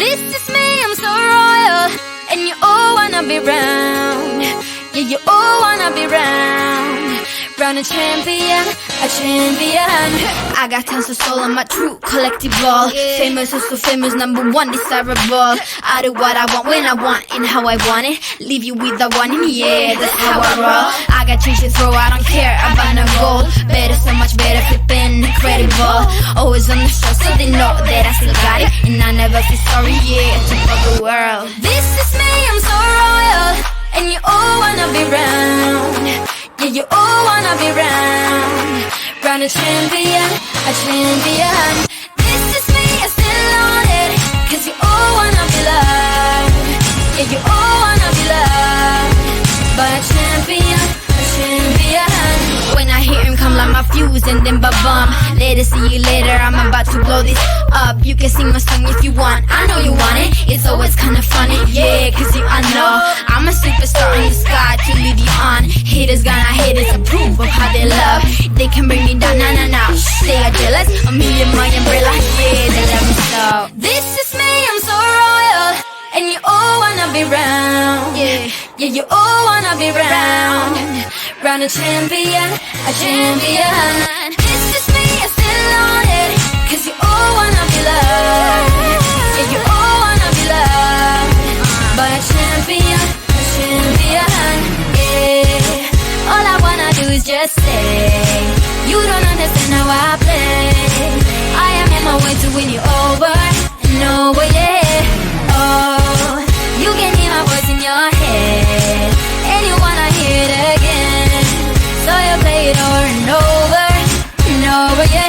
This is me, I'm so royal, and you all wanna be round. Yeah, you all wanna be round. Round a champion, a champion. I got tons of soul on my true collectible. Famous, so famous, number one, desirable. I do what I want, when I want, and how I want it. Leave you with the one, and yeah, that's how I roll. I got change to throw, I don't care about no gold. Better, so much better, flipping incredible. Always on the show, so they know that I still got it. And I never feel sorry, yeah, to fuck the world. This is me, I'm so royal, and you all wanna be round. Yeah, you all wanna be round. Round a champion, a champion. This is me, I still on it, cause you all wanna be loved. Yeah, you all wanna be loved by a champion, a champion. When I hear him come like my fuse and then ba-bum. Later, see you later, I'm about to blow this up. You can sing my song if you want, I know you want it. It's always kinda funny, yeah, cause I know I'm a superstar in the sky to lead you on. Haters gonna hate us, approve of how they love. They can bring me down, nah, nah, nah. They are jealous, a million my umbrella, yeah, they love me so. This is me, I'm so royal, and you all wanna be round. Yeah, yeah, you all wanna be round. Round a champion, a champion. This is me, I still on it, cause you all wanna be loved. Yeah, you all wanna be loved by a champion, a champion. Yeah, all I wanna do is just say, you don't understand how I play. I am on my way to win you over and over, yeah. Oh, you can hear my voice in your head, and you wanna hear it again. So you play it over and over and over, yeah.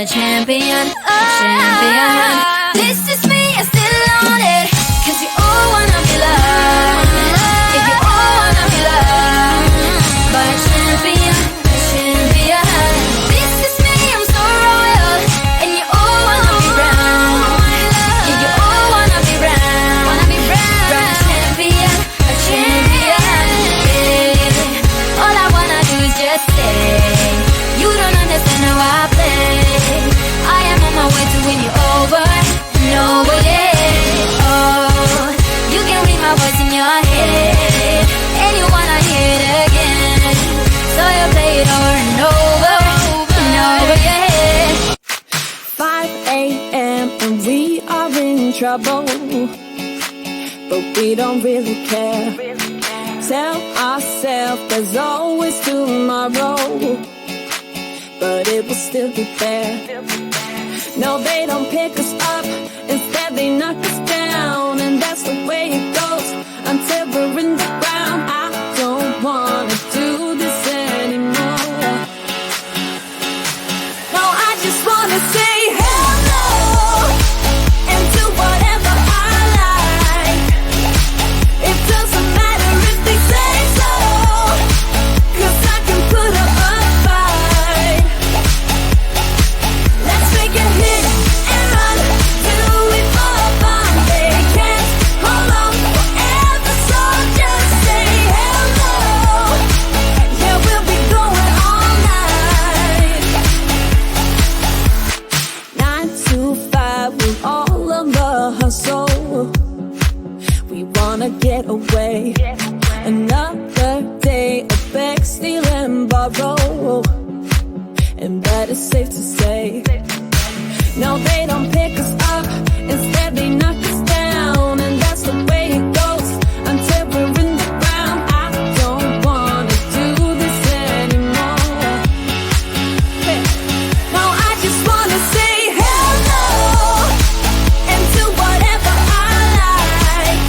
A champion, a champion. This is me, I still on it, cause you all wanna be loved. Yeah, you all wanna be loved by a champion, a champion. This is me, I'm so royal, and you all wanna be round. Yeah, you all wanna be round. Round a champion, a champion. Yeah, all I wanna do is just say, you don't understand how I play. I am on my way to win you over and over, yeah. Oh, you can read my voice in your head, and you wanna hear it again. So you play it over and over and over, yeah. 5 a.m. and we are in trouble, but we don't really care. Tell ourselves there's always tomorrow, but it will still be there. No, they don't pick us up, instead they knock us down. And that's the way it goes until we're in the ground. I don't wanna do this anymore. No, I just wanna say hello and do whatever I like. It doesn't matter if they say so, cause I can put up a fight. Let's make a hit and run till we fall apart. They can't hold on forever, so just say hello. Yeah, we'll be going all night. 9 to 5, we're all on the hustle. We wanna get away. Another day of beg, steal and borrow, and that is safe to say. No, they don't pick us up, instead they knock us down. And that's the way it goes until we're in the ground. I don't wanna do this anymore. Hey. No, I just wanna say hello and do whatever I like.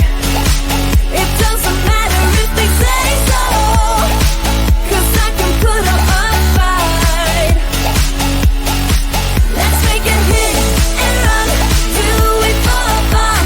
It doesn't matter if they say so, cause I can put up a fight. Let's make a hit and run till we fall apart.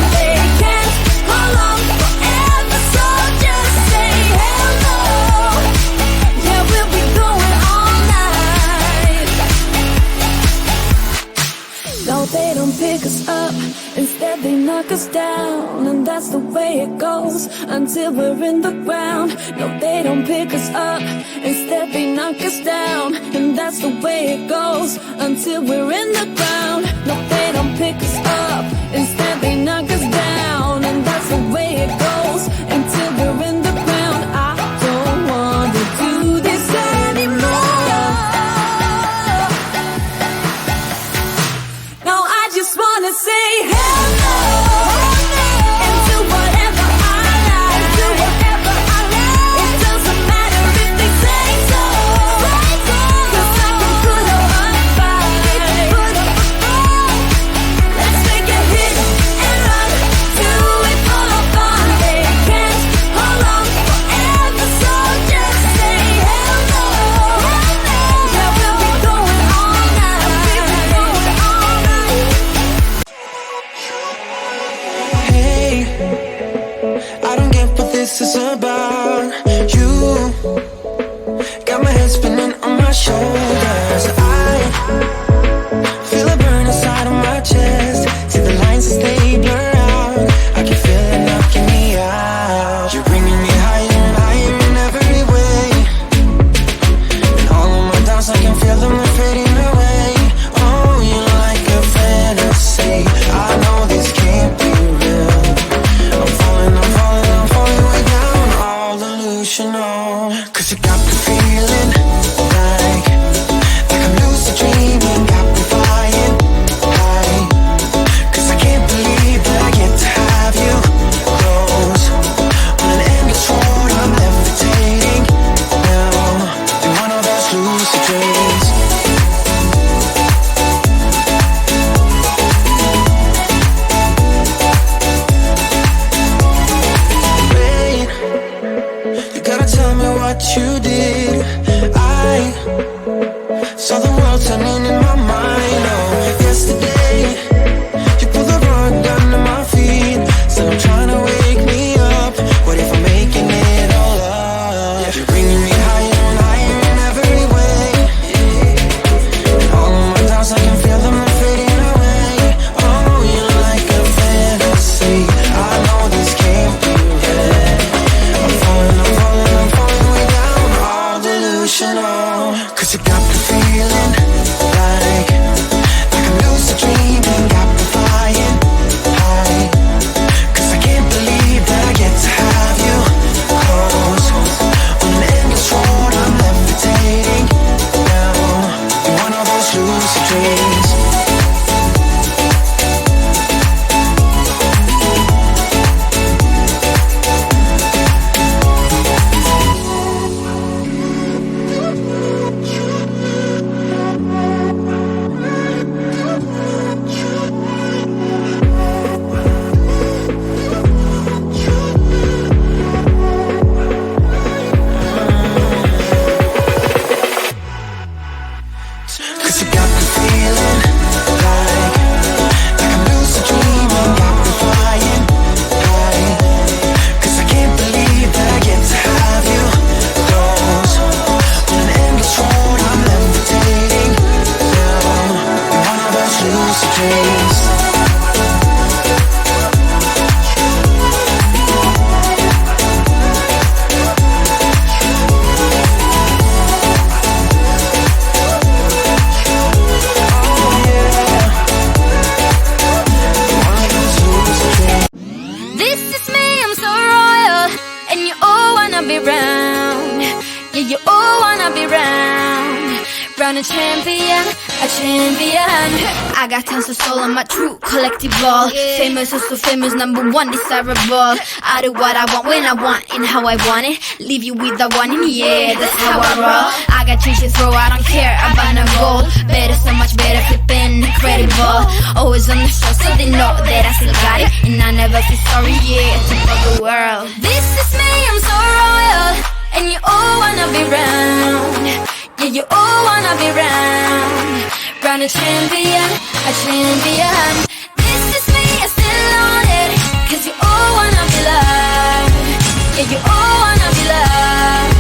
No, they don't pick us up, instead they knock us down. And that's the way it goes until we're in the ground. No, they don't pick us up, instead they knock us down. And that's the way it goes until we're in the ground. No, they don't pick us up, instead they knock us down. And that's the way it goes until we're in the ground. I don't want to do this anymore. No, I just wanna say hello and do whatever I like. Do whatever I like. It doesn't matter if they say so. 'Cause I can put up a fight. Let's make a hit and run. Do it for the fun. They can't hold on forever, so just say hello. Yeah, we'll be going all night. We'll be going all night. Hey, I don't get what this is about. You got my head spinning on my shoulders. I feel a burn inside of my chest. See the lines as they blur out. I can feel it knocking me out. You're bringing me higher and higher in every way. And all of my doubts, I can feel them fading away. Oh, you're like a fantasy. I know this can't be real. I'm falling way down, all delusional. 'Cause you got me feeling like I'm lucid dreaming. Got me flying high. 'Cause I can't believe that I get to have you close. On an endless road, I'm levitating now. In one of those lucid dreams. Wait, you gotta tell me what you did. I saw the world turning in my mind. Oh, yesterday you pulled the rug under my feet. So I'm trying to wake me up. What if I'm making it all up? You're bringing me higher and higher in every way. And all of my doubts, I can feel them fading away. Oh, you're like a fantasy. I know this can't be real. I'm falling way down, all delusional. 'Cause you got me feeling like I'm lucid dreaming. Got me flying high. 'Cause I can't believe that I get to have you close. On an endless road, I'm levitating now. In one of those lucid dreams. Cause you got me feeling like I'm lucid dreaming. Got me flying high. 'Cause I can't believe that I get to have you close. On an endless road, I'm levitating now. In one of those lucid dreams. This is me, I'm so royal, and you all wanna be round. Yeah, you all wanna be round. Round a champion, a champion. I got tons of soul on my true collectible. Famous, oh so famous, number one desirable. I do what I want when I want and how I want it. Leave you with the one in yeah, that's how I roll. I got change to throw, I don't care about no gold. Better, so much better, flipping incredible. Always on the show, so they know that I still got it. And I never feel sorry, yeah, to all the world. This is me, I'm so royal, and you all wanna be round. Yeah, you all wanna be round. Round a champion, a champion. This is me, I still on it. 'Cause you all wanna be loved. Yeah, you all wanna be loved.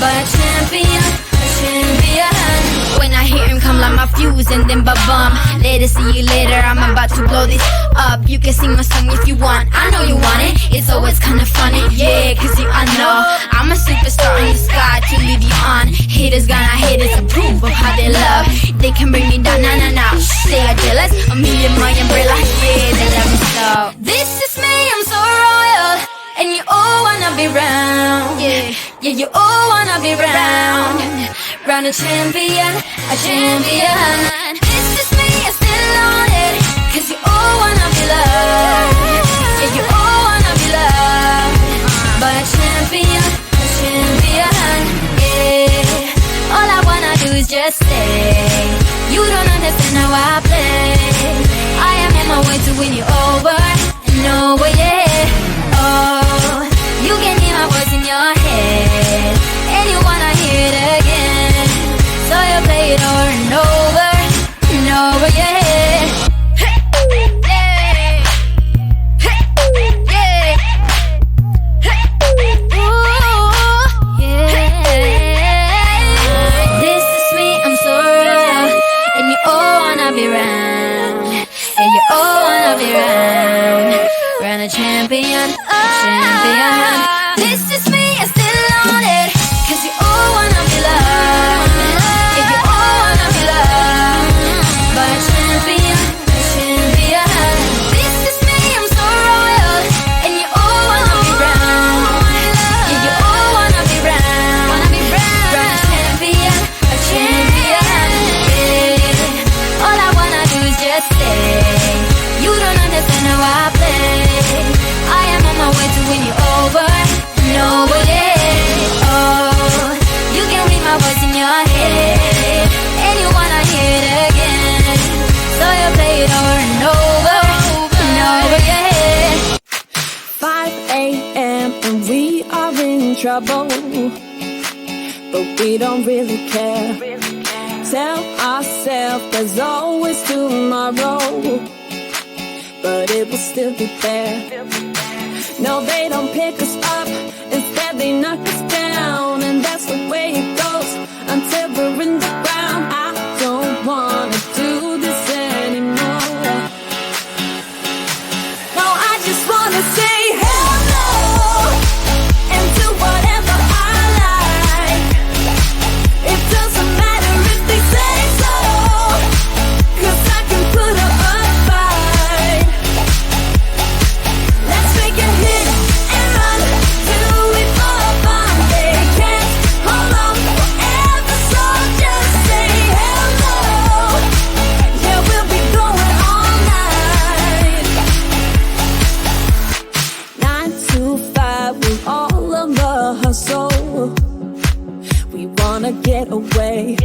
But a champion, a champion. When I hear him come like light my fuse and then ba-bum. Later, see you later, I'm about to blow this up. You can sing my song if you want, I know you want it. It's always kinda funny, yeah, cause I know I'm a superstar in the sky to leave you on. Haters gonna hate us, approve of how they love. They can bring me down, nah, nah, nah. They are jealous of me and my umbrella, yeah, they love me so. This is me, I'm so royal, and you all wanna be round. Yeah, yeah, you all wanna be round. Round a champion, a champion. This is me, I'm still on it, cause you all wanna be loved. Yeah, you all wanna be loved by a champion, a champion. Yeah, all I wanna do is just stay. You don't understand how I play. I am on my way to win you over and over, yeah. Oh, you can hear my voice in your head, and you wanna hear it again. So you play it over and over and over, yeah. A champion, a champion. This is me, I'm still on it, cause you all wanna be loved. If you all wanna be loved by a champion, a champion. This is me, I'm so royal, and you all wanna be round. Yeah, you all wanna be round. Round a champion, a champion. Yeah. All I wanna do is just stay. You don't understand how I play. I am on my way to win you over and over, yeah. Oh, you can read my voice in your head, and you wanna hear it again. So you play it over and over and over, yeah. 5 a.m. and we are in trouble, but we don't really care. Tell ourselves there's always tomorrow, but it will still be there. No, they don't pick us up, instead they knock us down, and that's the way it goes until we're in the ground. I don't wanna do this anymore. No, I just wanna say hello and do whatever I like. It doesn't matter if they say so, cause I can put up a fight. Let's make a hit and run till we fall apart. They can't hold on forever, so just say hello. Yeah, we'll be going all night. 9 to 5, we're all on the hustle. We wanna get away.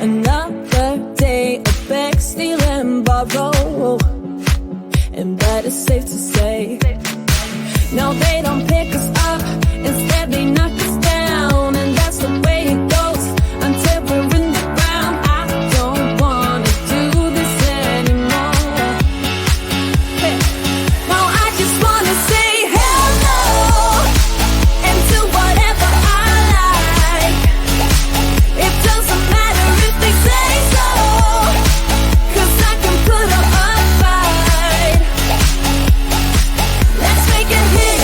Another day of beg, steal and borrow, and that is safe to say. No, they don't pick us up, instead they knock us down, and that's the way it goes until we're in the ground. I don't wanna do this anymore. Hey. No, I just wanna say hello and do whatever I like. It doesn't matter if they say so, cause I can put up a fight. Let's make a hit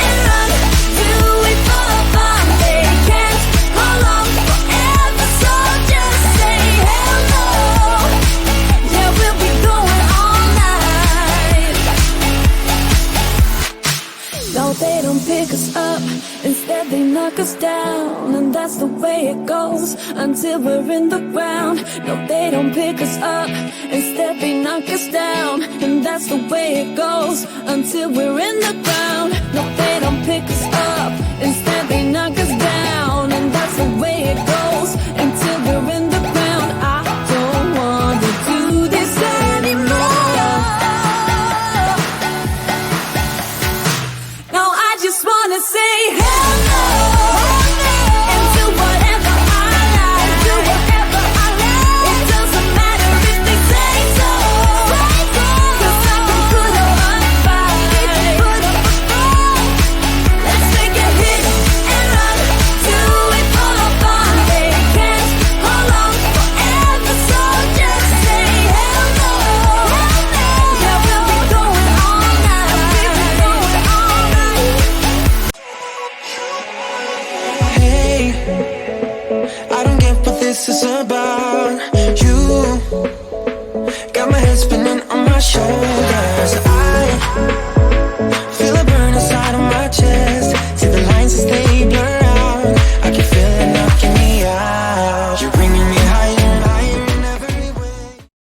and run till we fall apart. They can't hold on forever, so just say hello. Yeah, we'll be going all night. No, they don't pick us up, instead they knock us down, and that's the way it goes until we're in the ground. No, they don't pick us up, instead they knock us down, and that's the way it goes until we're in the ground. No, they don't pick us up,